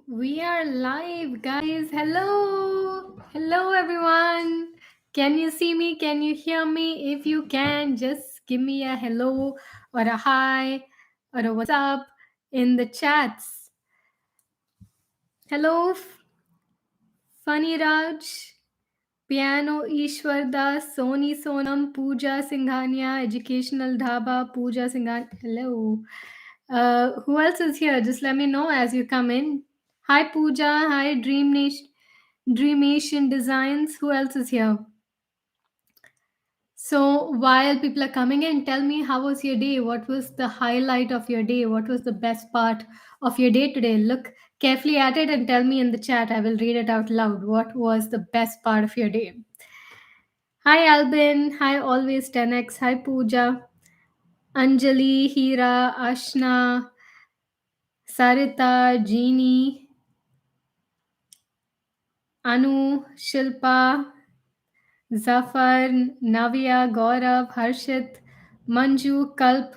We are live, guys. Hello. Hello, everyone. Can you see me? Can you hear me? If you can, just give me a hello or a hi or a what's up in the chats. Hello, Funny Raj, Piano Ishwar Das, Soni Sonam, Pooja Singhania, Educational Dhaba, Pooja Singhania. Hello. Who else is here? Just let me know as you come in. Hi, Pooja. Hi, Dreamation Designs. Who else is here? So while people are coming in, tell me how was your day? What was the highlight of your day? What was the best part of your day today? Look carefully at it and tell me in the chat. I will read it out loud. What was the best part of your day? Hi, Albin. Hi, Always 10x. Hi, Pooja. Anjali, Hira, Ashna, Sarita, Jeannie, Anu, Shilpa, Zafar, Navya, Gaurav, Harshit, Manju, Kalp,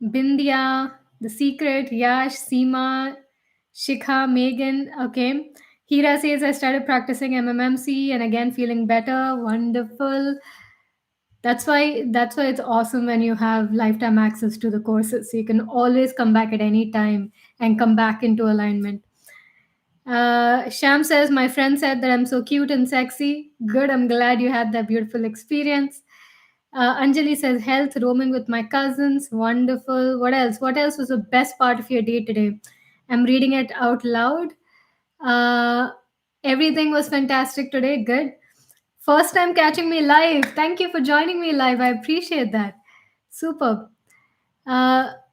Bindya, The Secret, Yash, Seema, Shikha, Megan. Okay. Hira says, I started practicing MMMC and again feeling better. Wonderful. That's why it's awesome when you have lifetime access to the courses. So you can always come back at any time and come back into alignment. Sham says, my friend said that I'm so cute and sexy. Good, I'm glad you had that beautiful experience. Anjali says, health, roaming with my cousins. Wonderful. What else? What else was the best part of your day today? I'm reading it out loud. Uh, Everything was fantastic today. Good. First time catching me live. Thank you for joining me live. I appreciate that. Superb.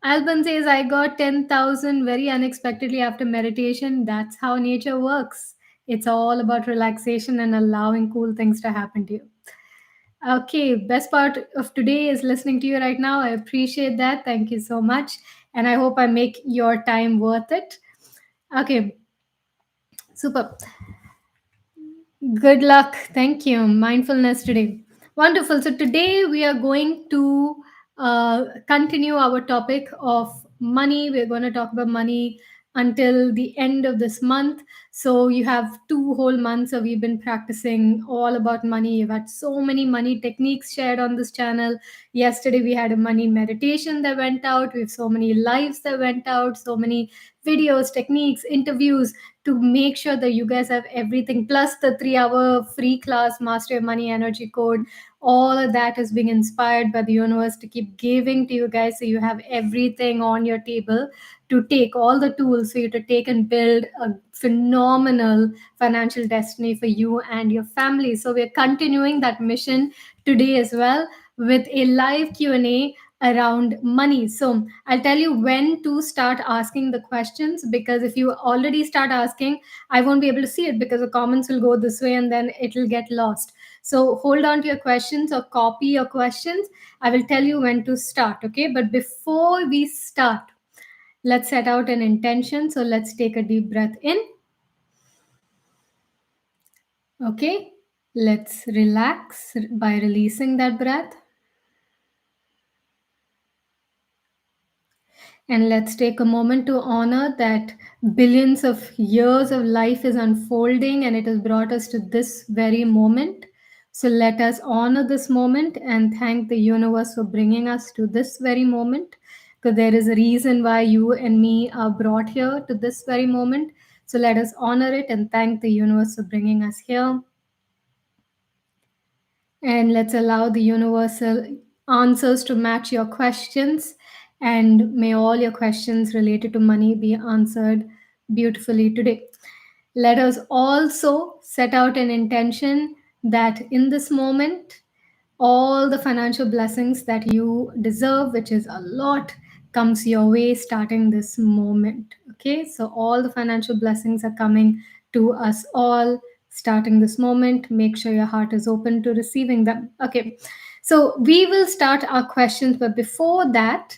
Alban says, I got 10,000 very unexpectedly after meditation. That's how nature works. It's all about relaxation and allowing cool things to happen to you. Okay, best part of today is listening to you right now. I appreciate that. Thank you so much. And I hope I make your time worth it. Okay, super. Good luck. Thank you. Mindfulness today. Wonderful. So, today we are going to continue our topic of money. We're going to talk about money until the end of this month. So, you have 2 whole months of we've been practicing all about money. You've had so many money techniques shared on this channel. Yesterday, we had a money meditation that went out. We have so many lives that went out, so many videos, techniques, interviews to make sure that you guys have everything, plus the 3 hour free class, Master Your Money Energy Code. All of that is being inspired by the universe to keep giving to you guys, so you have everything on your table to take, all the tools for you to take and build a phenomenal financial destiny for you and your family. So we're continuing that mission today as well with a live Q&A around money. So I'll tell you when to start asking the questions, because if you already start asking, I won't be able to see it because the comments will go this way and then it'll get lost. So hold on to your questions or copy your questions. I will tell you when to start. Okay. But before we start, let's set out an intention. So let's take a deep breath in. Okay. Let's relax by releasing that breath. And let's take a moment to honor that billions of years of life is unfolding and it has brought us to this very moment. So let us honor this moment and thank the universe for bringing us to this very moment. Because there is a reason why you and me are brought here to this very moment. So let us honor it and thank the universe for bringing us here. And let's allow the universal answers to match your questions. And may all your questions related to money be answered beautifully today. Let us also set out an intention that in this moment, all the financial blessings that you deserve, which is a lot, comes your way starting this moment. Okay, so all the financial blessings are coming to us all starting this moment. Make sure your heart is open to receiving them. Okay, so we will start our questions, but before that,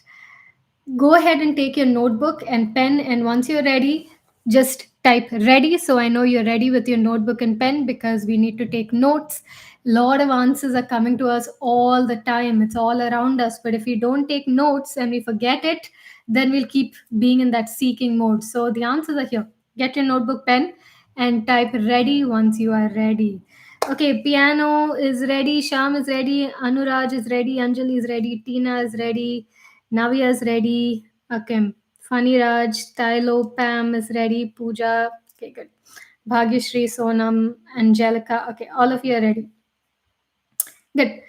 go ahead and take your notebook and pen, and once you're ready, just Type ready. So I know you're ready with your notebook and pen because we need to take notes. A lot of answers are coming to us all the time. It's all around us. But if we don't take notes and we forget it, then we'll keep being in that seeking mode. So the answers are here. Get your notebook, pen, and type ready once you are ready. Okay, piano is ready. Sham is ready. Anuraj is ready. Anjali is ready. Tina is ready. Navya is ready. Okay. Funny Raj, Tylo, Pam is ready. Pooja. Okay, good. Bhagyashri, Sonam, Angelica. Okay, all of you are ready. Good.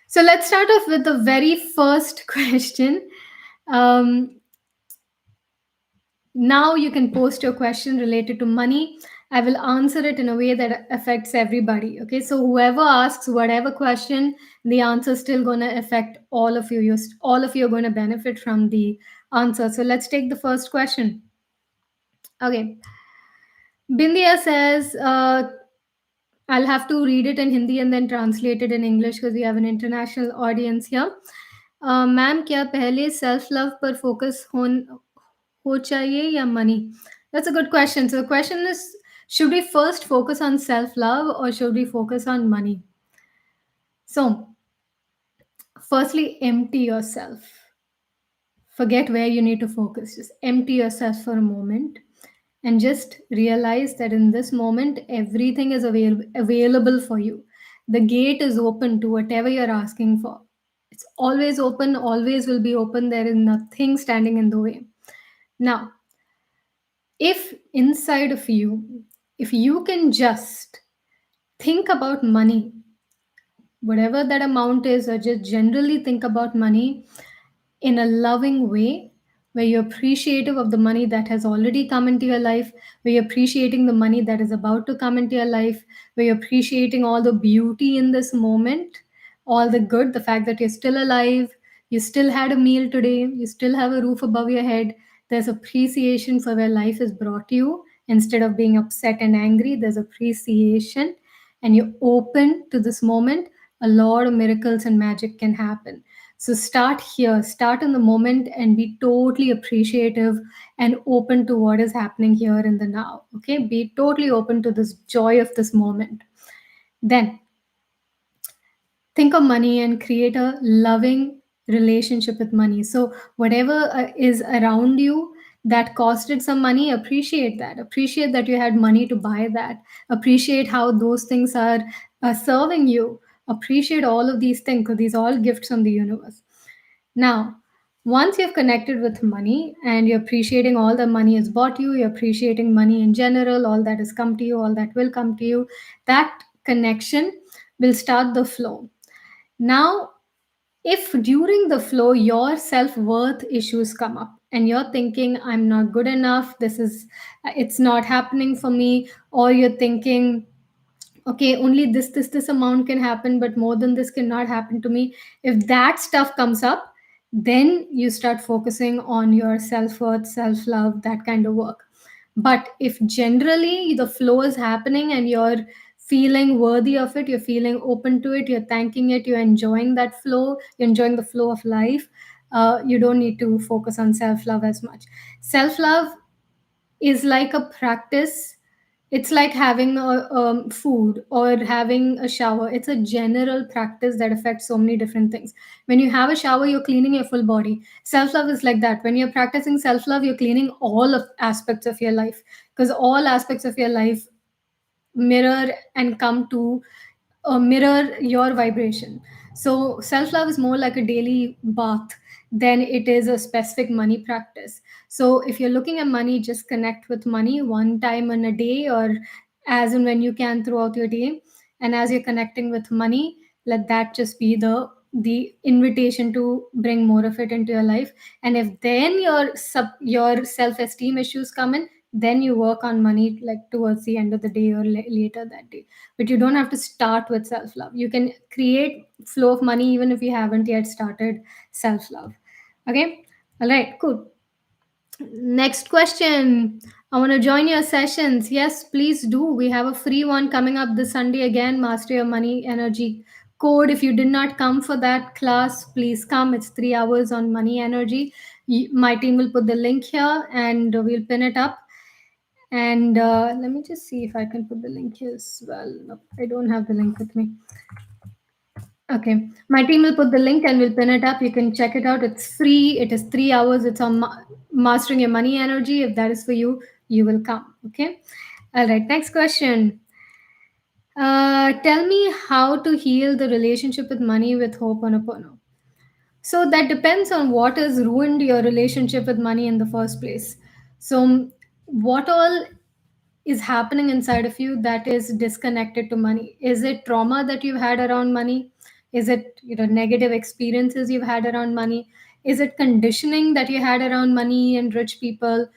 So let's start off with the very first question. Um, Now you can post your question related to money. I will answer it in a way that affects everybody. Okay, so whoever asks whatever question, the answer is still going to affect all of you. All of you are going to benefit from the answer. So let's take the first question. Okay, Bindia says, I'll have to read it in Hindi and then translate it in English because we have an international audience here. Ma'am क्या पहले self love पर focus हो चाहिए या money? That's a good question. So the question is, should we first focus on self love or should we focus on money? So, firstly, empty yourself. Forget where you need to focus. Just empty yourself for a moment and just realize that in this moment, everything is available for you. The gate is open to whatever you're asking for. It's always open, always will be open. There is nothing standing in the way. Now, if inside of you, if you can just think about money, whatever that amount is, or just generally think about money in a loving way, where you're appreciative of the money that has already come into your life, where you're appreciating the money that is about to come into your life, where you're appreciating all the beauty in this moment, all the good, the fact that you're still alive, you still had a meal today, you still have a roof above your head. There's appreciation for where life has brought you. Instead of being upset and angry, there's appreciation, and you're open to this moment. A lot of miracles and magic can happen. So start here, start in the moment and be totally appreciative and open to what is happening here in the now. Okay, be totally open to this joy of this moment. Then think of money and create a loving relationship with money. So whatever is around you that costed some money, appreciate that. Appreciate that you had money to buy that. Appreciate how those things are serving you. Appreciate all of these things because these are all gifts from the universe. Now, once you've connected with money and you're appreciating all the money has bought you, you're appreciating money in general, all that has come to you, all that will come to you, that connection will start the flow. Now, if during the flow your self worth issues come up and you're thinking, I'm not good enough, it's not happening for me, or you're thinking, okay, only this amount can happen but more than this cannot happen to me, if that stuff comes up, then you start focusing on your self-worth, self-love, that kind of work. But if generally the flow is happening and you're feeling worthy of it, you're feeling open to it, you're thanking it, you're enjoying that flow, you're enjoying the flow of life, you don't need to focus on self-love as much. Self-love is like a practice. It's like having a food or having a shower. It's a general practice that affects so many different things. When you have a shower, you're cleaning your full body. Self love is like that. When you're practicing self love, you're cleaning all of aspects of your life, because all aspects of your life mirror and come to mirror your vibration. So self love is more like a daily bath than it is a specific money practice. So if you're looking at money, just connect with money one time in a day or as and when you can throughout your day. And as you're connecting with money, let that just be the invitation to bring more of it into your life. And if then your self esteem issues come in, then you work on money like towards the end of the day or later that day. But you don't have to start with self love. You can create flow of money even if you haven't yet started self love. Okay, all right, cool. Next question. I want to join your sessions. Yes, please do. We have a free one coming up this Sunday again, Master Your Money Energy Code. If you did not come for that class, please come. It's 3 hours on money energy. My team will put the link here and we'll pin it up. And let me just see if I can put the link here as well. Nope, I don't have the link with me. Okay, my team will put the link and we'll pin it up. You can check it out. It's free. It is 3 hours. It's on mastering your money energy. If that is for you, you will come. Okay. All right. Next question. Tell me how to heal the relationship with money with Ho'oponopono. So that depends on what has ruined your relationship with money in the first place. So, what all is happening inside of you that is disconnected to money? Is it trauma that you've had around money? Is it negative experiences you've had around money? Is it conditioning that you had around money and rich people?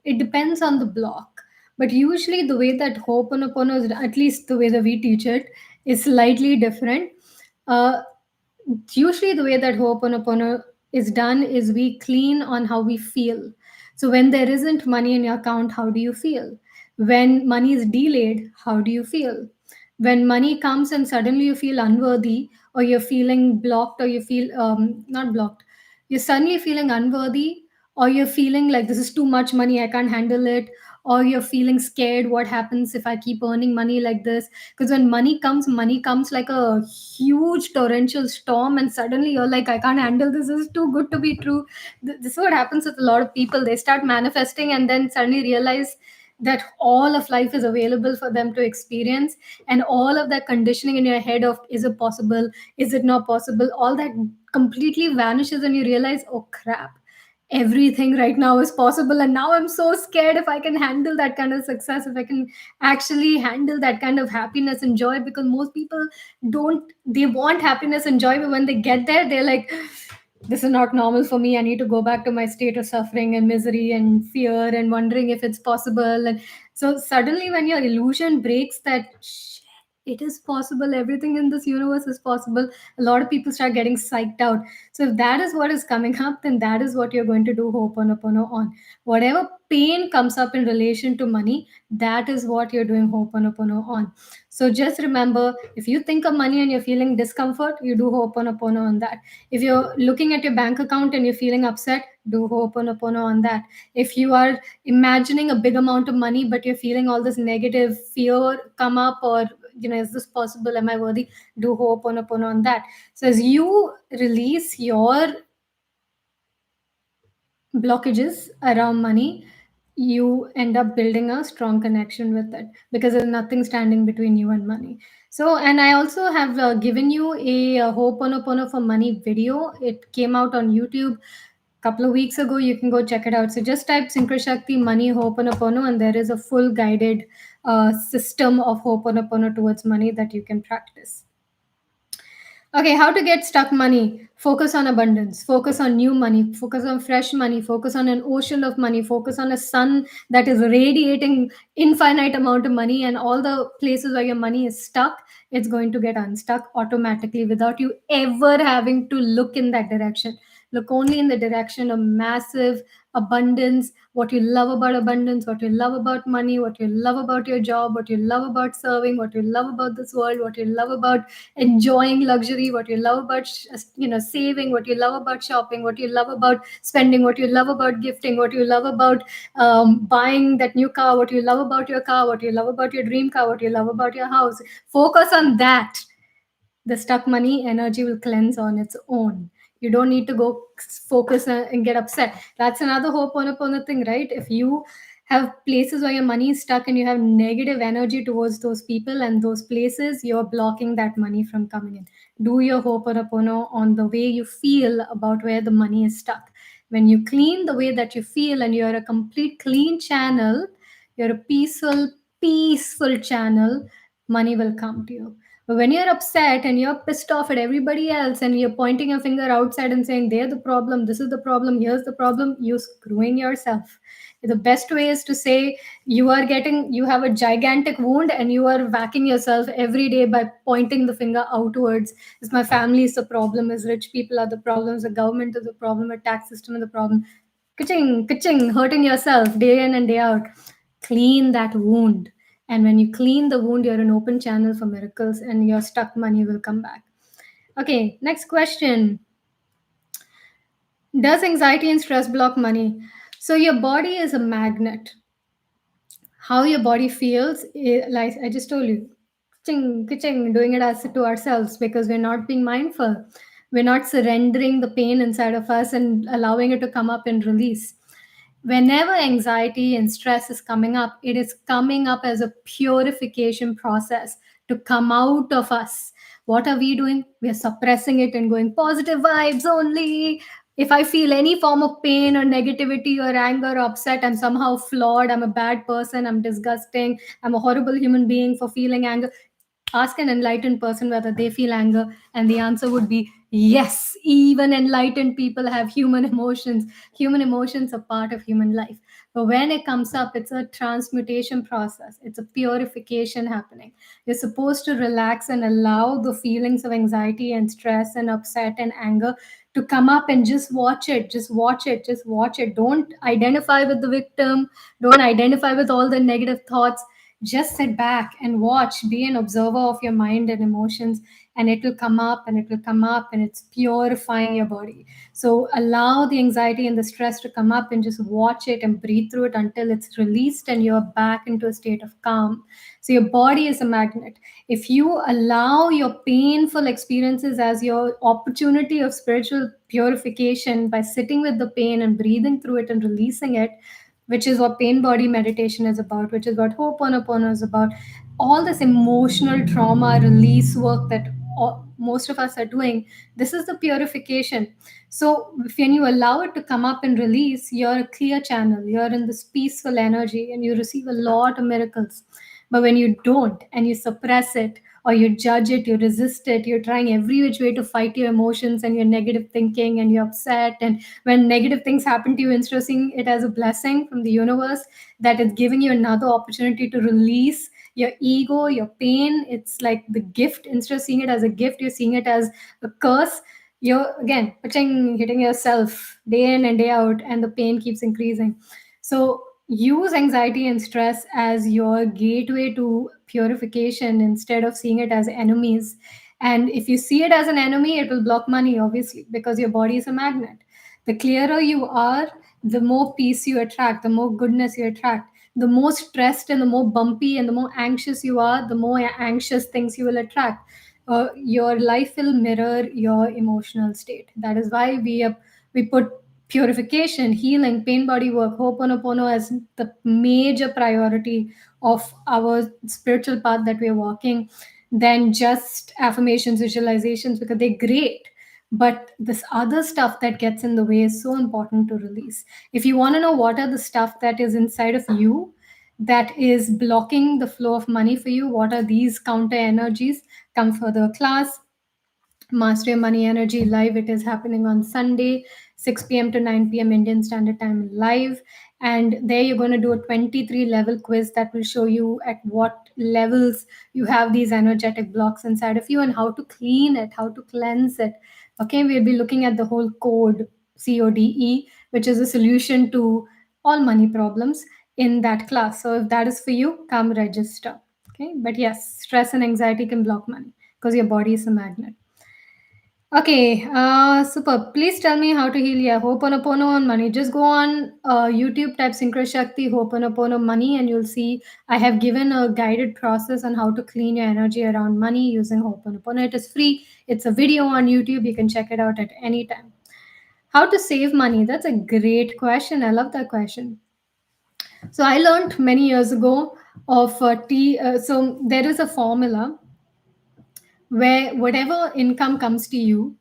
It depends on the block. But usually the way that Ho'oponopono is, at least the way that we teach it, is slightly different. uh, Usually the way that Ho'oponopono is done is we clean on how we feel. So when there isn't money in your account, how do you feel? When money is delayed, how do you feel? When money comes and suddenly you feel unworthy, or you're feeling blocked, or you feel not blocked, you're suddenly feeling unworthy, or you're feeling like this is too much money, I can't handle it, or you're feeling scared, what happens if I keep earning money like this? Because when money comes like a huge torrential storm, and suddenly you're like, I can't handle this, this is too good to be true. This is what happens with a lot of people. They start manifesting and then suddenly realize that all of life is available for them to experience, and all of that conditioning in your head of is it possible, is it not possible, all that completely vanishes, and you realize, oh crap, everything right now is possible. And now I'm so scared if I can handle that kind of success, if I can actually handle that kind of happiness and joy. Because most people don't, they want happiness and joy, but when they get there, they're like, this is not normal for me, I need to go back to my state of suffering and misery and fear and wondering if it's possible. And so suddenly when your illusion breaks that "Shit, it is possible, everything in this universe is possible," a lot of people start getting psyched out. So if that is what is coming up, then that is what you're going to do Ho'oponopono on. Whatever pain comes up in relation to money, that is what you're doing Ho'oponopono on. So just remember, if you think of money and you're feeling discomfort, you do Ho'oponopono on that. If you're looking at your bank account and you're feeling upset, do Ho'oponopono on that. If you are imagining a big amount of money but you're feeling all this negative fear come up, or is this possible, am I worthy, do Ho'oponopono on that. So as you release your blockages around money, you end up building a strong connection with it, because there's nothing standing between you and money. So, and I also have given you a Ho'oponopono for money video. It came out on YouTube couple of weeks ago. You can go check it out. So just type Synchroshakti money Ho'oponopono, and there is a full guided system of Ho'oponopono towards money that you can practice. Okay, how to get stuck money? Focus on abundance, focus on new money, focus on fresh money, focus on an ocean of money, focus on a sun that is radiating infinite amount of money, and all the places where your money is stuck, it's going to get unstuck automatically without you ever having to look in that direction. Look only in the direction of massive abundance, what you love about abundance, what you love about money, what you love about your job, what you love about serving, what you love about this world, what you love about enjoying luxury, what you love about saving, what you love about shopping, what you love about spending, what you love about gifting, what you love about buying that new car, what you love about your car, what you love about your dream car, what you love about your house. Focus on that. The stuck money energy will cleanse on its own. You don't need to go focus and get upset. That's another Ho'oponopono thing, right? If you have places where your money is stuck and you have negative energy towards those people and those places, you're blocking that money from coming in. Do your Ho'oponopono on the way you feel about where the money is stuck. When you clean the way that you feel and you're a complete clean channel, you're a peaceful channel, money will come to you. But when you're upset and you're pissed off at everybody else and you're pointing your finger outside and saying, they're the problem, this is the problem, here's the problem, you're screwing yourself. The best way is to say you have a gigantic wound and you are whacking yourself every day by pointing the finger outwards. Is my family is the problem, is rich people are the problems, the government is the problem, the tax system is the problem. Ka-ching, ka-ching, hurting yourself day in and day out. Clean that wound. And when you clean the wound, you're an open channel for miracles and your stuck money will come back. Okay, next question. Does anxiety and stress block money? So, your body is a magnet. how your body feels, like I just told you, ching, ching, doing it as to ourselves because we're not being mindful. We're not surrendering the pain inside of us and allowing it to come up and release. Whenever anxiety and stress is coming up, it is coming up as a purification process to come out of us. What are we doing? We are suppressing it and going positive vibes only. If I feel any form of pain or negativity or anger or upset, I'm somehow flawed, I'm a bad person, I'm disgusting, I'm a horrible human being for feeling anger. Ask an enlightened person whether they feel anger, and the answer would be yes. Even enlightened people have human emotions. Human emotions are part of human life. But when it comes up, it's a transmutation process, it's a purification happening. You're supposed to relax and allow the feelings of anxiety and stress and upset and anger to come up and just watch it, just watch it, just watch it. Don't identify with the victim, don't identify with all the negative thoughts. Just sit back and watch, be an observer of your mind and emotions, and it will come up and it will come up, and it's purifying your body. So allow the anxiety and the stress to come up and just watch it and breathe through it until it's released and you're back into a state of calm. So your body is a magnet. If you allow your painful experiences as your opportunity of spiritual purification by sitting with the pain and breathing through it and releasing it, which is what pain body meditation is about, which is what Ho'oponopono is about. All this emotional trauma release work that most of us are doing, this is the purification. So when you allow it to come up and release, you're a clear channel, you're in this peaceful energy, and you receive a lot of miracles. But when you don't and you suppress it, or you judge it, you resist it, you're trying every which way to fight your emotions and your negative thinking, and you're upset, and when negative things happen to you, instead of seeing it as a blessing from the universe that is giving you another opportunity to release your ego, your pain, it's like the gift. Instead of seeing it as a gift, you're seeing it as a curse. You're again hitting yourself day in and day out, and the pain keeps increasing. So use anxiety and stress as your gateway to purification instead of seeing it as enemies. And if you see it as an enemy, it will block money, obviously, because your body is a magnet. The clearer you are, the more peace you attract, the more goodness you attract. The more stressed and the more bumpy and the more anxious you are, the more anxious things you will attract. Your life will mirror your emotional state. That is why we put purification, healing, pain body work, Ho'oponopono as the major priority of our spiritual path that we are walking, than just affirmations, visualizations, because they're great. But this other stuff that gets in the way is so important to release. If you want to know what are the stuff that is inside of you that is blocking the flow of money for you, what are these counter energies, come for the class Master Your Money Energy live. It is happening on Sunday, 6 p.m. to 9 p.m. Indian Standard Time live. And there you're going to do a 23 level quiz that will show you at what levels you have these energetic blocks inside of you and how to clean it, how to cleanse it. Okay, we'll be looking at the whole code, CODE, which is a solution to all money problems in that class. So if that is for you, come register. Okay, but yes, stress and anxiety can block money because your body is a magnet. Okay, super. Please tell me how to heal your Ho'oponopono on money. Just go on YouTube, type Synchro Shakti Ho'oponopono money, and you'll see I have given a guided process on how to clean your energy around money using Ho'oponopono. It is free. It's a video on YouTube. You can check it out at any time. How to save money? That's a great question. I love that question. So I learned many years ago of T. So there is a formula where whatever income comes to you,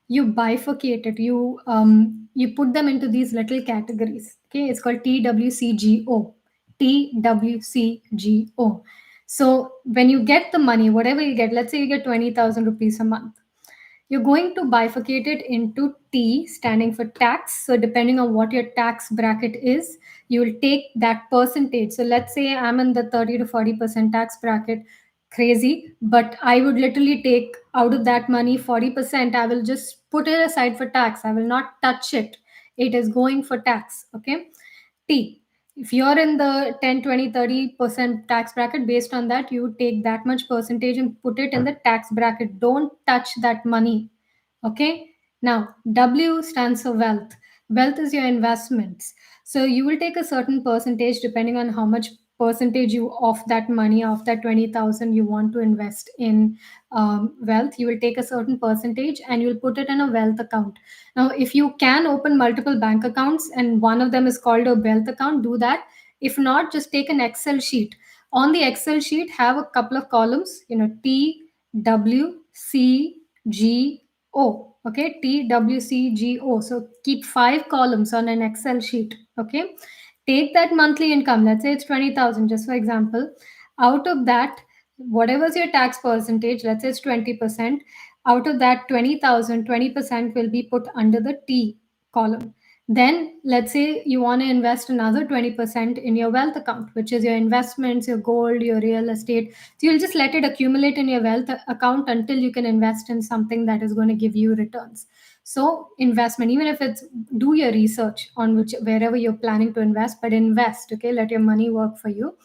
you bifurcate it, you put them into these little categories. Okay, it's called TWCGO. TWCGO. So when you get the money, whatever you get, let's say you get 20,000 rupees a month, you're going to bifurcate it into T, standing for tax. So depending on what your tax bracket is, you will take that percentage. So let's say I'm in the 30 to 40% tax bracket. Crazy, but I would literally take out of that money 40%. I will just put it aside for tax. I will not touch it. It is going for tax. Okay. T. If you're in the 10, 20, 30% tax bracket, based on that, you take that much percentage and put it in the tax bracket. Don't touch that money. Okay. Now, W stands for wealth. Wealth is your investments. So you will take a certain percentage depending on how much percentage you of that money, of that 20,000 you want to invest in wealth, you will take a certain percentage and you'll put it in a wealth account. Now, if you can open multiple bank accounts and one of them is called a wealth account, do that. If not, just take an Excel sheet. On the Excel sheet, have a couple of columns, T, W, C, G, O. Okay, T, W, C, G, O. So keep 5 columns on an Excel sheet. Okay, take that monthly income. Let's say it's 20,000, just for example. Out of that, whatever's your tax percentage, let's say it's 20%. Out of that 20,000, 20% will be put under the T column. Then let's say you want to invest another 20% in your wealth account, which is your investments, your gold, your real estate. So you'll just let it accumulate in your wealth account until you can invest in something that is going to give you returns. So investment, even if it's, do your research on which wherever you're planning to invest, but invest. Okay, let your money work for you.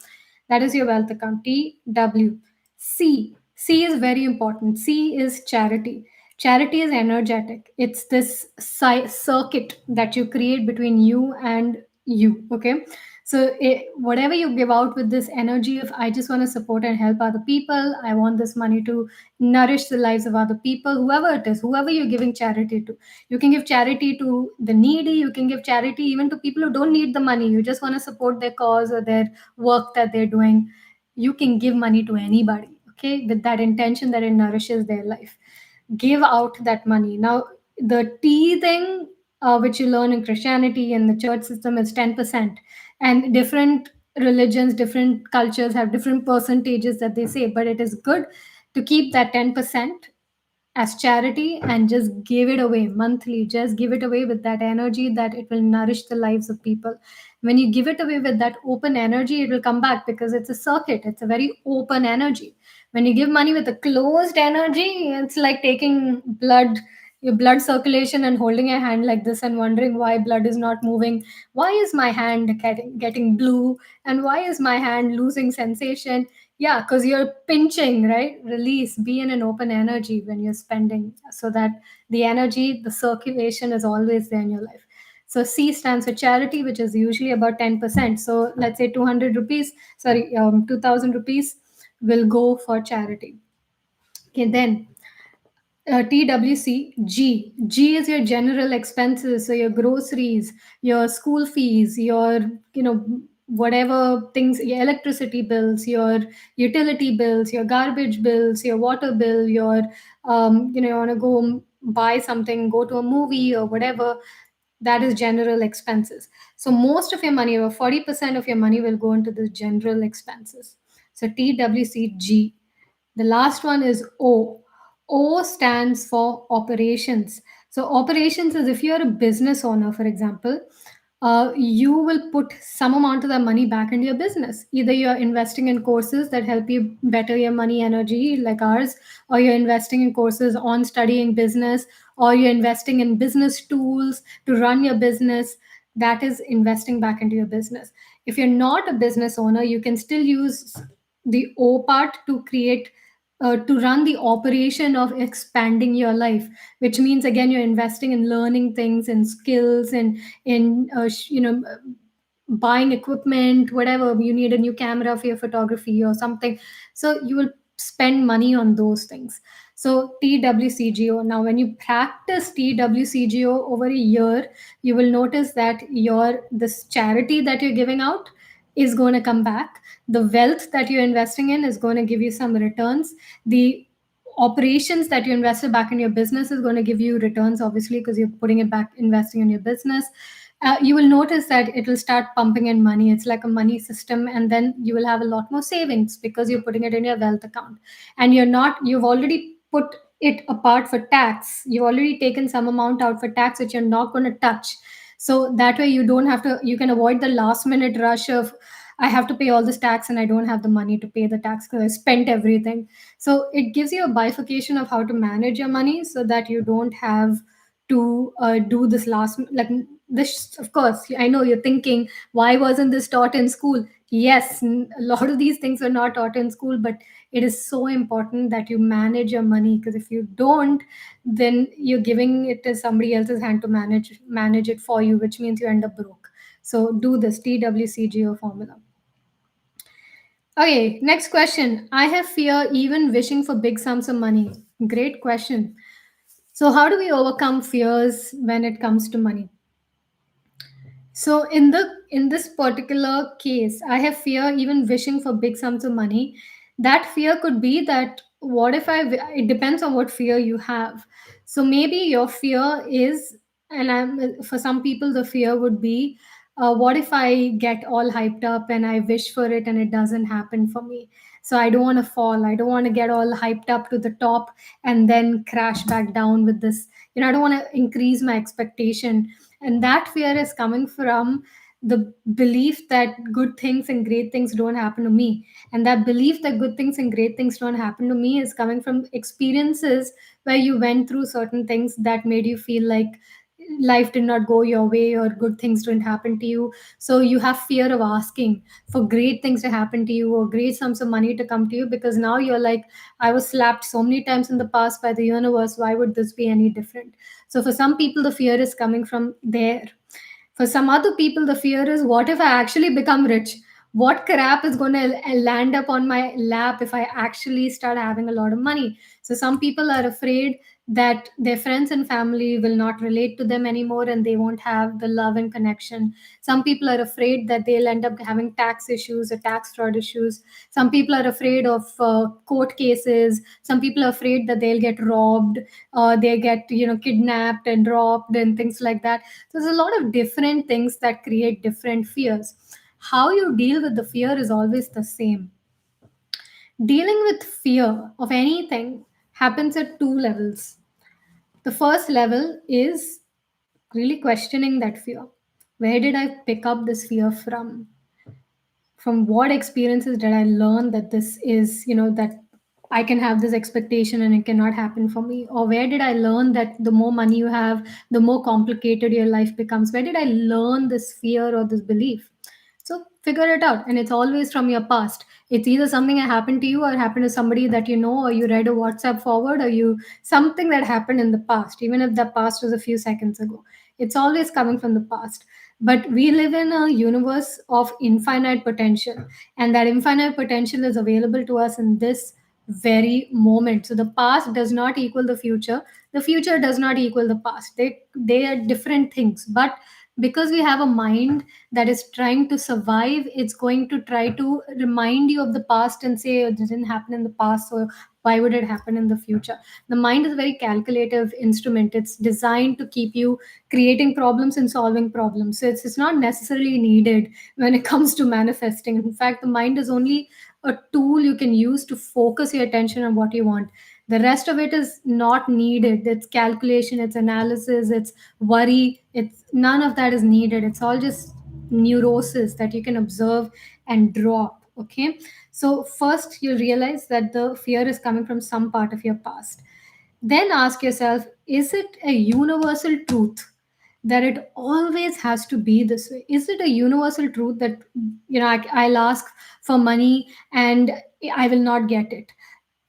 That is your wealth account. T, W. C. C is very important. C is charity. Charity is energetic. It's this circuit that you create between you and you. Okay. So whatever you give out with this energy of, I just want to support and help other people, I want this money to nourish the lives of other people, whoever it is, whoever you're giving charity to. You can give charity to the needy, you can give charity even to people who don't need the money. You just want to support their cause or their work that they're doing. You can give money to anybody, okay, with that intention that it nourishes their life. Give out that money. Now, the T thing, which you learn in Christianity and the church system, is 10%. And different religions, different cultures have different percentages that they say, but it is good to keep that 10% as charity and just give it away monthly. Just give it away with that energy that it will nourish the lives of people. When you give it away with that open energy, it will come back because it's a circuit, it's a very open energy. When you give money with a closed energy, it's like taking blood, your blood circulation, and holding your hand like this and wondering why blood is not moving. Why is my hand getting blue, and why is my hand losing sensation? Yeah, because you're pinching, right? Release, be in an open energy when you're spending, so that the energy, the circulation is always there in your life. So C stands for charity, which is usually about 10%. So let's say 200 rupees, sorry, 2000 rupees will go for charity. Okay, then TWC. G is your general expenses, so your groceries, your school fees, your, whatever things, your electricity bills, your utility bills, your garbage bills, your water bill, your you want to go buy something, go to a movie or whatever. That is general expenses. So most of your money, or 40% of your money, will go into the general expenses. So TWCG. The last one is O. O stands for operations. So, operations is if you're a business owner, for example, you will put some amount of that money back into your business. Either you're investing in courses that help you better your money energy, like ours, or you're investing in courses on studying business, or you're investing in business tools to run your business. That is investing back into your business. If you're not a business owner, you can still use the O part to create, to run the operation of expanding your life, which means again you're investing in learning things and skills and in buying equipment, whatever you need, a new camera for your photography or something. So you will spend money on those things. So TWCGO. Now, when you practice TWCGO over a year, you will notice that your this charity that you're giving out is going to come back. The wealth that you're investing in is going to give you some returns. The operations that you invested back in your business is going to give you returns, obviously, because you're putting it back, investing in your business. You will notice that it will start pumping in money. It's like a money system, and then you will have a lot more savings because you're putting it in your wealth account, and you've already put it apart for tax. You've already taken some amount out for tax, which you're not going to touch. So that way you don't have to, you can avoid the last minute rush of, I have to pay all this tax and I don't have the money to pay the tax because I spent everything. So it gives you a bifurcation of how to manage your money so that you don't have to do this last, like this. Of course, I know you're thinking, why wasn't this taught in school? Yes, a lot of these things are not taught in school, but it is so important that you manage your money, because if you don't, then you're giving it to somebody else's hand to manage it for you, which means you end up broke. So do this TWCGO formula. Okay, next question. I have fear even wishing for big sums of money. Great question. So, how do we overcome fears when it comes to money? So in this particular case, I have fear even wishing for big sums of money. That fear could be that what if it depends on what fear you have. So maybe your fear is, and for some people the fear would be, what if I get all hyped up and I wish for it and it doesn't happen for me. So I don't want to fall. I don't want to get all hyped up to the top and then crash back down with this. I don't want to increase my expectation, and that fear is coming from the belief that good things and great things don't happen to me. And that belief that good things and great things don't happen to me is coming from experiences where you went through certain things that made you feel like life did not go your way or good things didn't happen to you. So you have fear of asking for great things to happen to you or great sums of money to come to you, because now you're like, I was slapped so many times in the past by the universe, why would this be any different? So for some people, the fear is coming from there. For some other people, the fear is, what if I actually become rich? What crap is going to land up on my lap if I actually start having a lot of money? So some people are afraid that their friends and family will not relate to them anymore and they won't have the love and connection. Some people are afraid that they'll end up having tax issues or tax fraud issues. Some people are afraid of court cases. Some people are afraid that they'll get robbed, they get kidnapped and dropped and things like that. So there's a lot of different things that create different fears. How you deal with the fear is always the same. Dealing with fear of anything happens at two levels. The first level is really questioning that fear. Where did I pick up this fear from? From what experiences did I learn that this is, that I can have this expectation and it cannot happen for me? Or where did I learn that the more money you have, the more complicated your life becomes? Where did I learn this fear or this belief? So figure it out. And it's always from your past. It's either something that happened to you or happened to somebody that you know, or you read a WhatsApp forward, or you something that happened in the past, even if the past was a few seconds ago. It's always coming from the past. But we live in a universe of infinite potential, and that infinite potential is available to us in this very moment. So the past does not equal the future does not equal the past. They are different things, but because we have a mind that is trying to survive, it's going to try to remind you of the past and say, "Oh, it didn't happen in the past, so why would it happen in the future?" The mind is a very calculative instrument. It's designed to keep you creating problems and solving problems. So it's not necessarily needed when it comes to manifesting. In fact, the mind is only a tool you can use to focus your attention on what you want. The rest of it is not needed. It's calculation, it's analysis, it's worry. It's none of that is needed. It's all just neurosis that you can observe and drop. Okay. So first you realize that the fear is coming from some part of your past. Then ask yourself, is it a universal truth that it always has to be this way? Is it a universal truth that, I'll ask for money and I will not get it?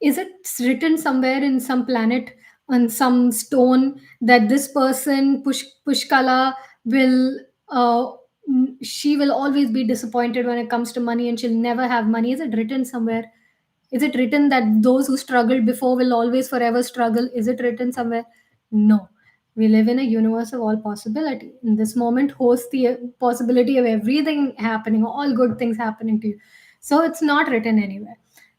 Is it written somewhere in some planet on some stone that this person, Pushkala, will, uh, she will always be disappointed when it comes to money and she'll never have money? Is it written somewhere? Is it written that those who struggled before will always forever struggle? Is it written somewhere? No. We live in a universe of all possibility. In this moment hosts the possibility of everything happening, all good things happening to you. So it's not written anywhere.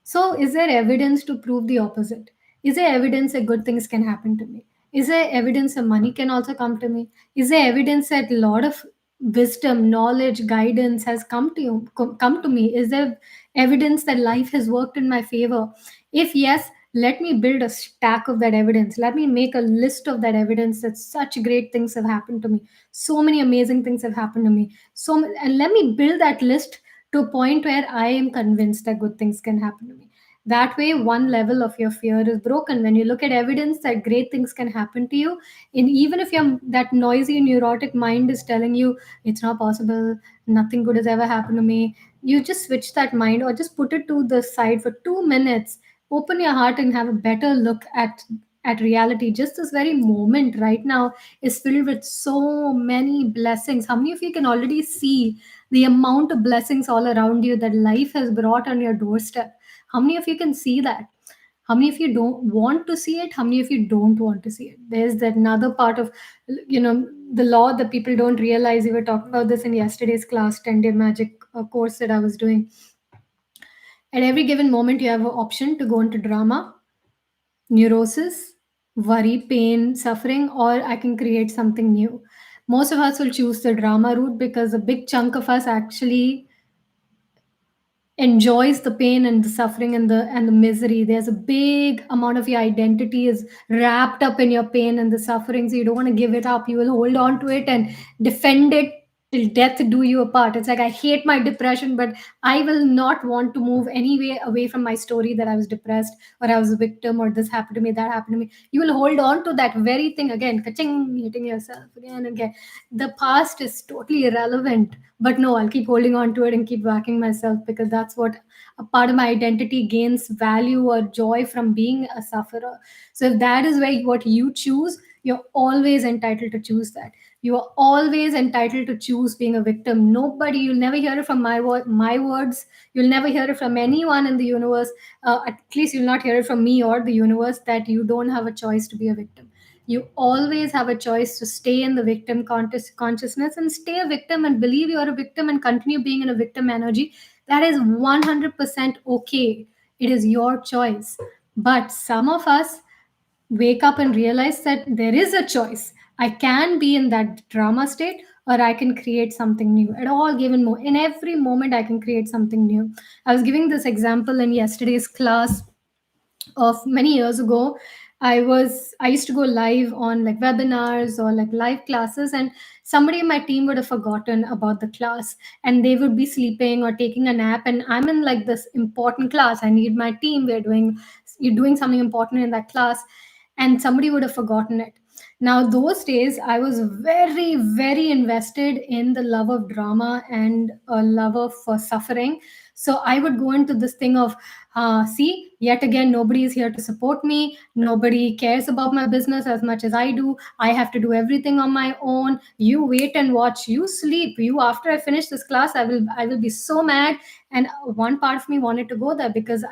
So is there evidence to prove the opposite? Is there evidence that good things can happen to me? Is there evidence that money can also come to me? Is there evidence that a lot of wisdom, knowledge, guidance has come to me? Is there evidence that life has worked in my favor? If yes, let me build a stack of that evidence. Let me make a list of that evidence that such great things have happened to me. So many amazing things have happened to me. And let me build that list to a point where I am convinced that good things can happen to me. That way, one level of your fear is broken. When you look at evidence that great things can happen to you, and even if that noisy neurotic mind is telling you it's not possible, nothing good has ever happened to me, you just switch that mind or just put it to the side for 2 minutes. Open your heart and have a better look at reality. Just this very moment right now is filled with so many blessings. How many of you can already see the amount of blessings all around you that life has brought on your doorstep. How many of you can see that? How many of you don't want to see it? How many of you don't want to see it? There's that another part of, the law that people don't realize. We were talking about this in yesterday's class, 10-day magic course that I was doing. At every given moment, you have an option to go into drama, neurosis, worry, pain, suffering, or I can create something new. Most of us will choose the drama route because a big chunk of us actually enjoys the pain and the suffering and the misery. There's a big amount of your identity is wrapped up in your pain and the suffering, so you don't want to give it up. You will hold on to it and defend it till death do you apart. It's like, I hate my depression, but I will not want to move any way away from my story that I was depressed, or I was a victim, or this happened to me, that happened to me. You will hold on to that very thing again, ka-ching, hitting yourself again and again. The past is totally irrelevant, but no, I'll keep holding on to it and keep whacking myself, because that's what a part of my identity gains value or joy from being a sufferer. So if that is where what you choose, you're always entitled to choose that. You are always entitled to choose being a victim. Nobody, you'll never hear it from my words. You'll never hear it from anyone in the universe. At least you'll not hear it from me or the universe, that you don't have a choice to be a victim. You always have a choice to stay in the victim consciousness and stay a victim and believe you're a victim and continue being in a victim energy. That is 100% okay. It is your choice. But some of us wake up and realize that there is a choice. I can be in that drama state, or I can create something new. At all given in every moment, I can create something new. I was giving this example in yesterday's class of many years ago. I used to go live on like webinars or like live classes, and somebody in my team would have forgotten about the class, and they would be sleeping or taking a nap, and I'm in like this important class. I need my team. You're doing something important in that class, and somebody would have forgotten it. Now, those days, I was very, very invested in the love of drama and a love of suffering. So I would go into this thing of, see, yet again, nobody is here to support me. Nobody cares about my business as much as I do. I have to do everything on my own. You wait and watch. You sleep. You, after I finish this class, I will be so mad. And one part of me wanted to go there because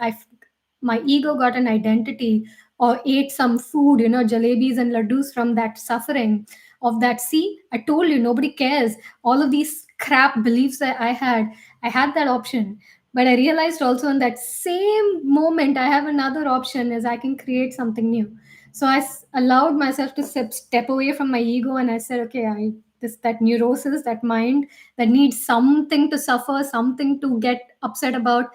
my ego got an identity, or ate some food, jalebis and laddus from that suffering of that. See, I told you, nobody cares. All of these crap beliefs that I had that option. But I realized also in that same moment, I have another option, is I can create something new. So allowed myself to step away from my ego, and I said, okay, that neurosis, that mind that needs something to suffer, something to get upset about,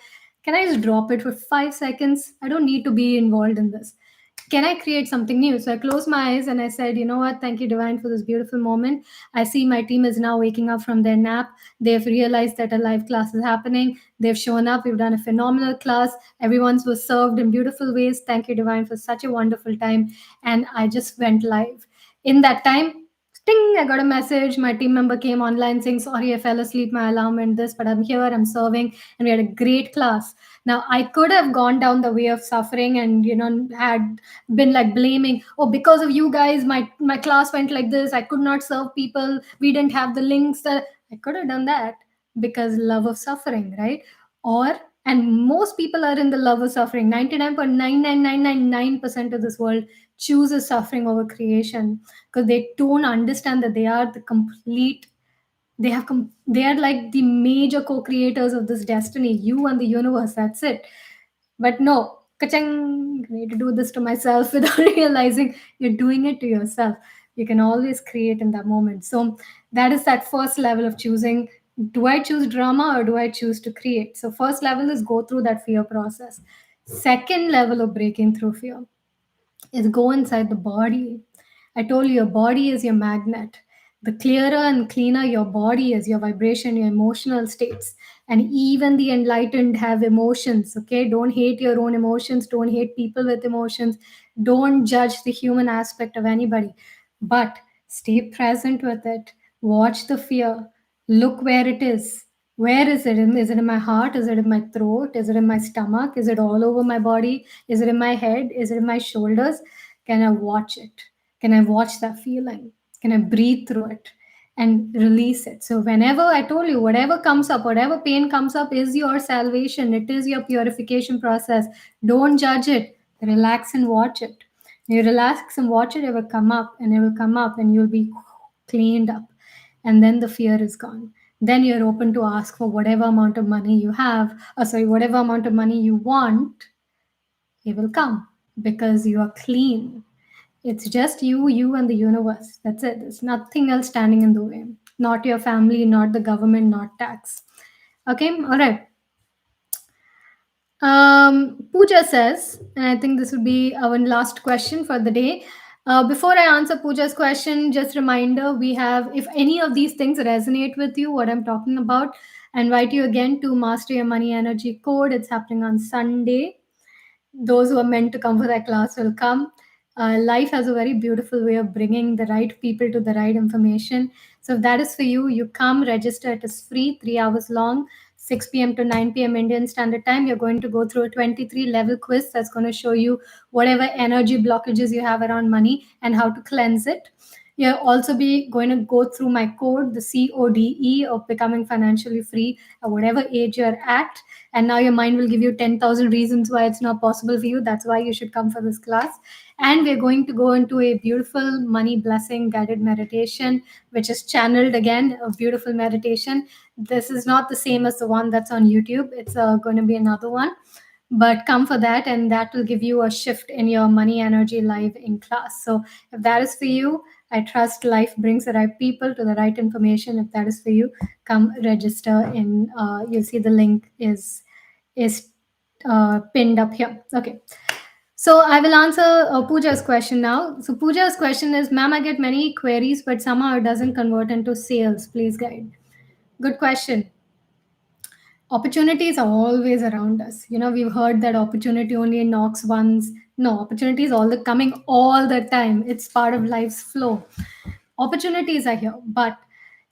can I just drop it for 5 seconds? I don't need to be involved in this. Can I create something new? So I closed my eyes and I said, you know what? Thank you, Divine, for this beautiful moment. I see my team is now waking up from their nap. They've realized that a live class is happening. They've shown up. We've done a phenomenal class. Everyone's was served in beautiful ways. Thank you, Divine, for such a wonderful time. And I just went live. In that time, ting, I got a message. My team member came online saying, sorry, I fell asleep, my alarm went this, but I'm here, I'm serving, and we had a great class. Now, I could have gone down the way of suffering and, had been like blaming, oh, because of you guys, my class went like this. I could not serve people. We didn't have the links. I could have done that because love of suffering, right? Or, and most people are in the love of suffering. 99.99999% of this world chooses suffering over creation because they don't understand that they are the complete, they are like the major co-creators of this destiny, you and the universe. That's it. But no, kachang, I need to do this to myself without realizing you're doing it to yourself. You can always create in that moment. So that is that first level of choosing. Do I choose drama or do I choose to create? So first level is go through that fear process. Second level of breaking through fear is go inside the body. I told you, your body is your magnet. The clearer and cleaner your body is, your vibration, your emotional states. And even the enlightened have emotions, okay? Don't hate your own emotions. Don't hate people with emotions. Don't judge the human aspect of anybody. But stay present with it. Watch the fear. Look where it is. Where is it? Is it in my heart? Is it in my throat? Is it in my stomach? Is it all over my body? Is it in my head? Is it in my shoulders? Can I watch it? Can I watch that feeling? Can I breathe through it? and release it. So whenever I told you, whatever comes up, whatever pain comes up is your salvation. It is your purification process. Don't judge it. Relax and watch it. You relax and watch it, it will come up and it will come up and you'll be cleaned up. And then the fear is gone. Then you're open to ask for whatever amount of money you have, or sorry, whatever amount of money you want, it will come because you are clean. It's just you and the universe. That's it. There's nothing else standing in the way. Not your family, not the government, not tax. Okay, all right. Pooja says, and I think this would be our last question for the day. Before I answer Pooja's question, just reminder we have, if any of these things resonate with you, what I'm talking about, I invite you again to Master Your Money Energy Code. It's happening on Sunday. Those who are meant to come for that class will come. Life has a very beautiful way of bringing the right people to the right information. So if that is for you, you come, register. It is free, 3 hours long, 6 p.m. to 9 p.m. Indian Standard Time. You're going to go through a 23 level quiz that's going to show you whatever energy blockages you have around money and how to cleanse it. You'll also be going to go through my code, the CODE of becoming financially free at whatever age you're at. And now your mind will give you 10,000 reasons why it's not possible for you. That's why you should come for this class. And we're going to go into a beautiful money blessing guided meditation, which is channeled again, a beautiful meditation. This is not the same as the one that's on YouTube. It's going to be another one. But come for that, and that will give you a shift in your money energy live in class. So if that is for you, I trust life brings the right people to the right information. If that is for you, come register in. You'll see the link is pinned up here. Okay. So I will answer Pooja's question now. So Pooja's question is, ma'am, I get many queries, but somehow it doesn't convert into sales. Please guide. Good question. Opportunities are always around us. We've heard that opportunity only knocks once. No, opportunity is coming all the time. It's part of life's flow. Opportunities are here, but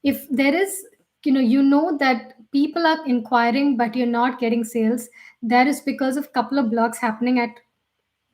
if there is, that people are inquiring but you're not getting sales, that is because of couple of blocks happening at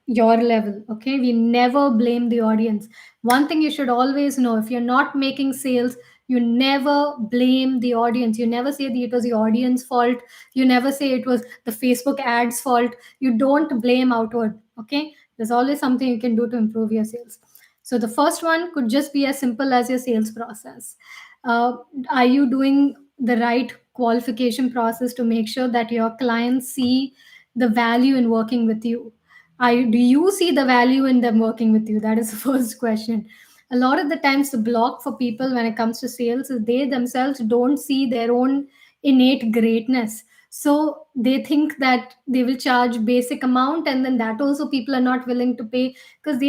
your level. Okay, we never blame the audience. One thing you should always know, if you're not making sales, you never blame the audience. You never say that it was the audience fault. You never say it was the Facebook ads fault. You don't blame outward. Okay, there's always something you can do to improve your sales. So the first one could just be as simple as your sales process. uh, are you doing the right qualification process to make sure that your clients see the value in working with you? Do you see the value in them working with you? That is the first question. A lot of the times, the block for people when it comes to sales is they themselves don't see their own innate greatness. So they think that they will charge basic amount, and then that also people are not willing to pay because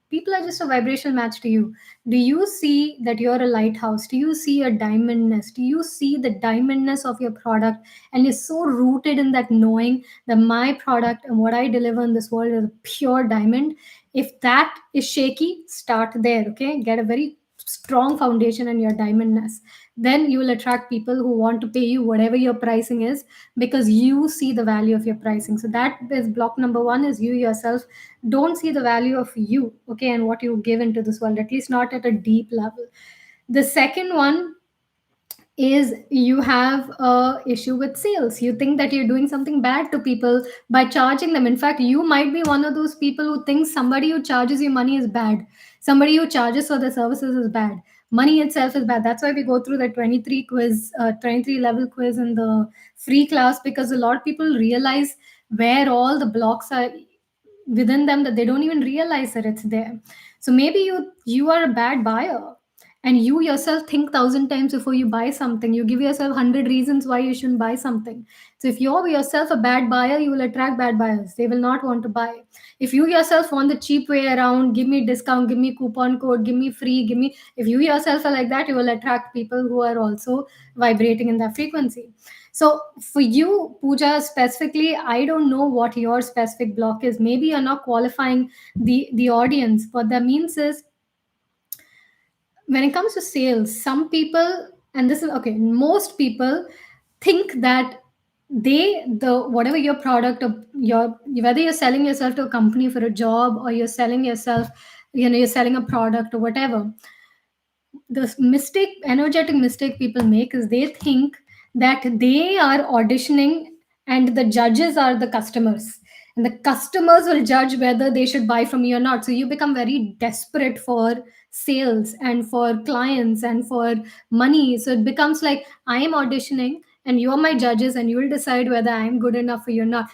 people are just a vibrational match to you. Do you see that you're a lighthouse? Do you see a diamondness? Do you see the diamondness of your product? And you're so rooted in that knowing that my product and what I deliver in this world is a pure diamond. If that is shaky, start there. Okay, get a very strong foundation in your diamondness. Then you will attract people who want to pay you whatever your pricing is, because you see the value of your pricing. So that is block number one, is you yourself don't see the value of you, okay, and what you give into this world, at least not at a deep level. The second one is you have a issue with sales. You think that you're doing something bad to people by charging them. In fact, you might be one of those people who thinks somebody who charges you money is bad. Somebody who charges for the services is bad. Money itself is bad. That's why we go through the 23 level quiz in the free class, because a lot of people realize where all the blocks are within them, that they don't even realize that it's there. So maybe you are a bad buyer, and you yourself think 1,000 times before you buy something. You give yourself 100 reasons why you shouldn't buy something. So if you're yourself a bad buyer, you will attract bad buyers. They will not want to buy. If you yourself want the cheap way around, give me discount, give me coupon code, give me free, give me, if you yourself are like that, you will attract people who are also vibrating in that frequency. So for you, Pooja, specifically, I don't know what your specific block is. Maybe you're not qualifying the audience. What that means is, when it comes to sales, some people, and this is okay, most people think that the whatever your product, or your, whether you're selling yourself to a company for a job, or you're selling yourself, you're selling a product or whatever, The energetic mistake people make is they think that they are auditioning and the judges are the customers, and the customers will judge whether they should buy from you or not. So you become very desperate for sales and for clients and for money. So it becomes like, I am auditioning and you are my judges and you will decide whether I am good enough for you or not.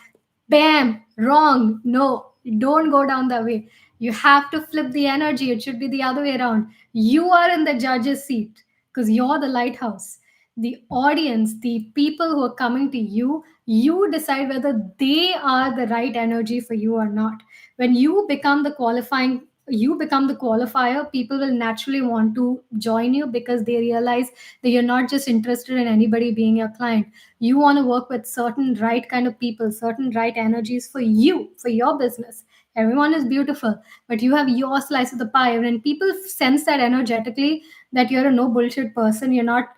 Bam, wrong. No, don't go down that way. You have to flip the energy. It should be the other way around. You are in the judge's seat because you're the lighthouse. The audience, the people who are coming to you, you decide whether they are the right energy for you or not. When you become the qualifier, people will naturally want to join you because they realize that you're not just interested in anybody being your client. You want to work with certain right kind of people, certain right energies for you, for your business. Everyone is beautiful, but you have your slice of the pie. And people sense that energetically, that you're a no bullshit person. You're not,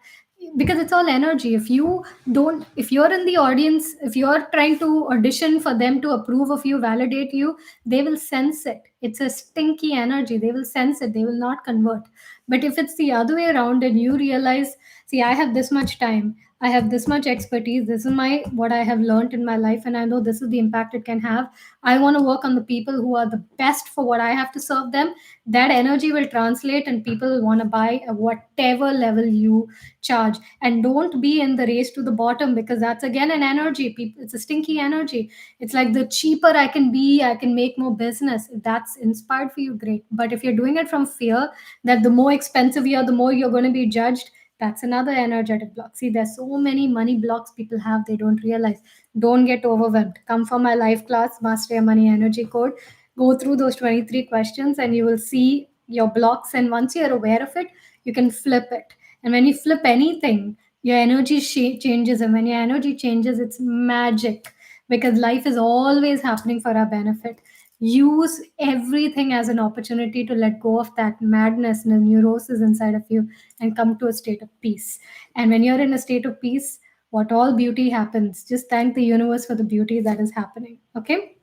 because it's all energy. If you're in the audience, if you're trying to audition for them to approve of you, validate you, they will sense it. It's a stinky energy. They will sense it. They will not convert. But if it's the other way around and you realize, see, I have this much time, I have this much expertise, this is my what I have learned in my life, and I know this is the impact it can have. I want to work on the people who are the best for what I have to serve them. That energy will translate and people will want to buy at whatever level you charge. And don't be in the race to the bottom, because that's again an energy. People, it's a stinky energy. It's like, the cheaper I can be, I can make more business. If that's inspired for you, great. But if you're doing it from fear that the more expensive you are, the more you're going to be judged, that's another energetic block. See, there's so many money blocks people have, they don't realize. Don't get overwhelmed. Come for my live class, Master Your Money Energy Code. Go through those 23 questions and you will see your blocks. And once you're aware of it, you can flip it. And when you flip anything, your energy changes. And when your energy changes, it's magic, because life is always happening for our benefit. Use everything as an opportunity to let go of that madness and the neurosis inside of you and come to a state of peace. And when you're in a state of peace, what all beauty happens, just thank the universe for the beauty that is happening. Okay.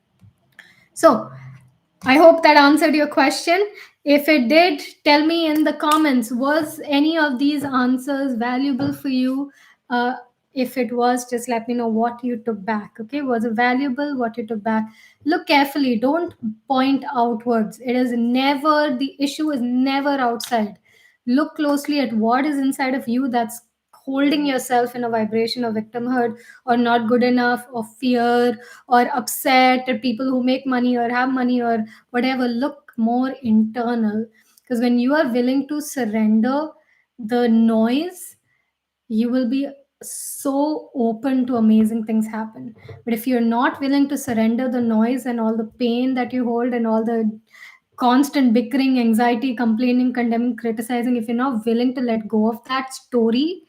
So I hope that answered your question. If it did, tell me in the comments, was any of these answers valuable for you? Uh, if it was, just let me know what you took back. Okay, was it valuable? What you took back? Look carefully. Don't point outwards. It is never, the issue is never outside. Look closely at what is inside of you that's holding yourself in a vibration of victimhood, or not good enough, or fear, or upset at people who make money or have money or whatever. Look more internal, because when you are willing to surrender the noise, you will be so open to amazing things happen. But if you're not willing to surrender the noise and all the pain that you hold and all the constant bickering, anxiety, complaining, condemning, criticizing, if you're not willing to let go of that story,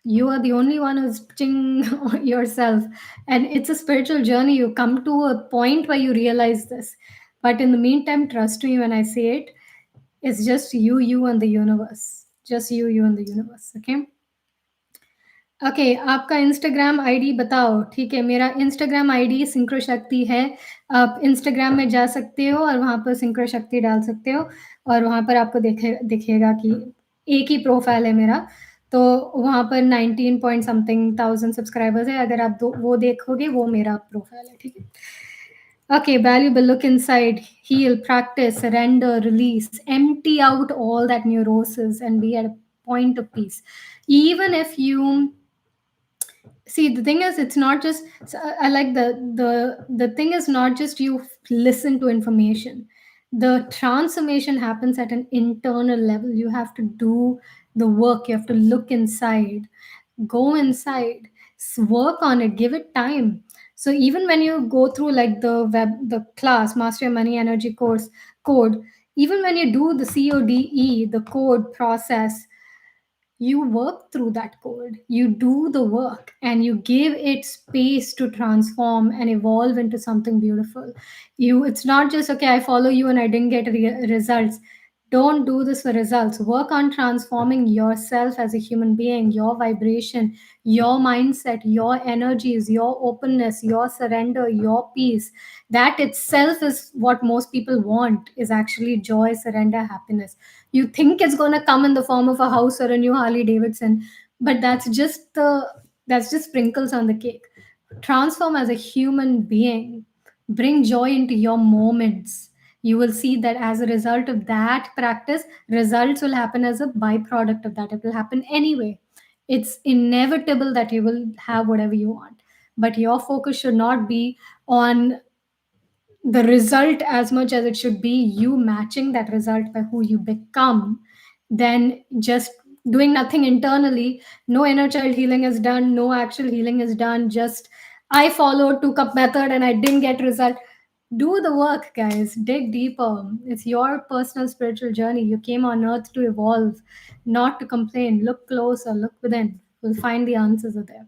you are the only one who's pitching yourself. And it's a spiritual journey. You come to a point where you realize this. But in the meantime, trust me when I say it, it's just you and the universe. Just you and the universe. Okay. Okay आपका Instagram ID बताओ. ठीक है, मेरा Instagram ID synchro शक्ति है. आप Instagram में जा सकते हो और वहाँ पर सिंक्रो शक्ति डाल सकते हो, और वहाँ पर आपको दिखेगा कि एक ही प्रोफाइल है मेरा. तो वहाँ पर 19 पॉइंट समथिंग थाउजेंड सब्सक्राइबर्स है. अगर आप वो देखोगे, वो मेरा प्रोफाइल है. ठीक है. Okay, valuable. Look inside, heal, practice, surrender, release, empty out all that neurosis and be at a point of peace. Even if you see, the thing is, it's not just, so I like the thing is not just you listen to information. The transformation happens at an internal level. You have to do the work. You have to look inside, go inside, work on it, give it time. So even when you go through like the class, Master Your Money Energy course code, even when you do the CODE, the code process, you work through that code, you do the work, and you give it space to transform and evolve into something beautiful. It's not just, okay, I follow you and I didn't get results. Don't do this for results. Work on transforming yourself as a human being, your vibration, your mindset, your energies, your openness, your surrender, your peace. That itself is what most people want, is actually joy, surrender, happiness. You think it's going to come in the form of a house or a new Harley Davidson, but that's just sprinkles on the cake. Transform as a human being, bring joy into your moments. You will see that as a result of that practice, results will happen as a byproduct of that. It will happen anyway. It's inevitable that you will have whatever you want, but your focus should not be on the result as much as it should be you matching that result by who you become. Then just doing nothing internally, no inner child healing is done, no actual healing is done, just I followed 2 cup method and I didn't get result. Do the work, guys. Dig deeper. It's your personal spiritual journey. You came on earth to evolve, not to complain. Look closer, look within. We'll find the answers are there.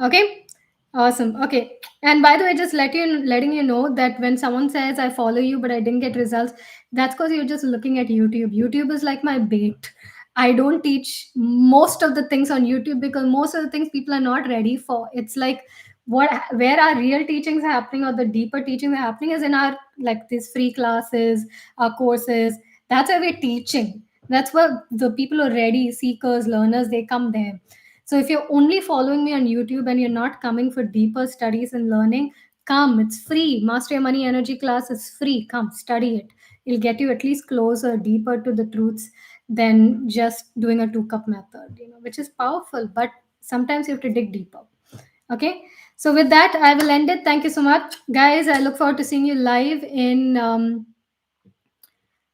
Okay, awesome. Okay, and by the way, just letting you know that when someone says I follow you but I didn't get results, that's because you're just looking at YouTube. YouTube is like my bait. I don't teach most of the things on YouTube because most of the things people are not ready for. It's like what where our real teachings are happening or the deeper teachings are happening is in our like these free classes, our courses. That's where we're teaching. That's where the people who are ready, seekers, learners, they come there. So if you're only following me on YouTube and you're not coming for deeper studies and learning, come. It's free. Master Your Money Energy class is free. Come, study it. It'll get you at least closer, deeper to the truths than just doing a 2 cup method, which is powerful, but sometimes you have to dig deeper. Okay. So with that, I will end it. Thank you so much, guys. I look forward to seeing you live in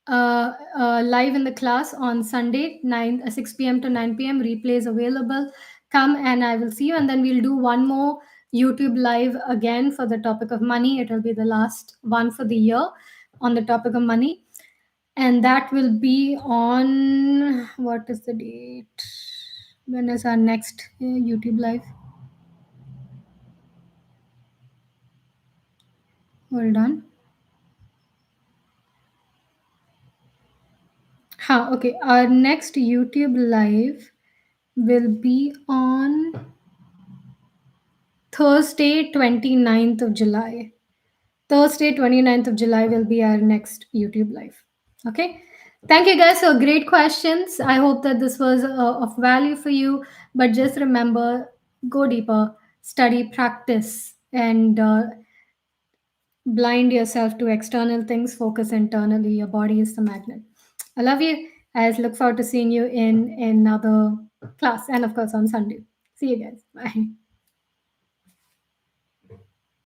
the class on Sunday, 6 p.m. to 9 p.m. Replay is available. Come and I will see you. And then we'll do one more YouTube live again for the topic of money. It will be the last one for the year on the topic of money. And that will be on, what is the date? When is our next YouTube live? Hold on. Okay. Our next YouTube live will be on Thursday, 29th of July. Thursday, 29th of July will be our next YouTube live. Okay. Thank you guys for great questions. I hope that this was of value for you. But just remember, go deeper, study, practice, and blind yourself to external things. Focus internally. Your body is the magnet. I love you. I look forward to seeing you in another class and, of course, on Sunday. See you guys. Bye.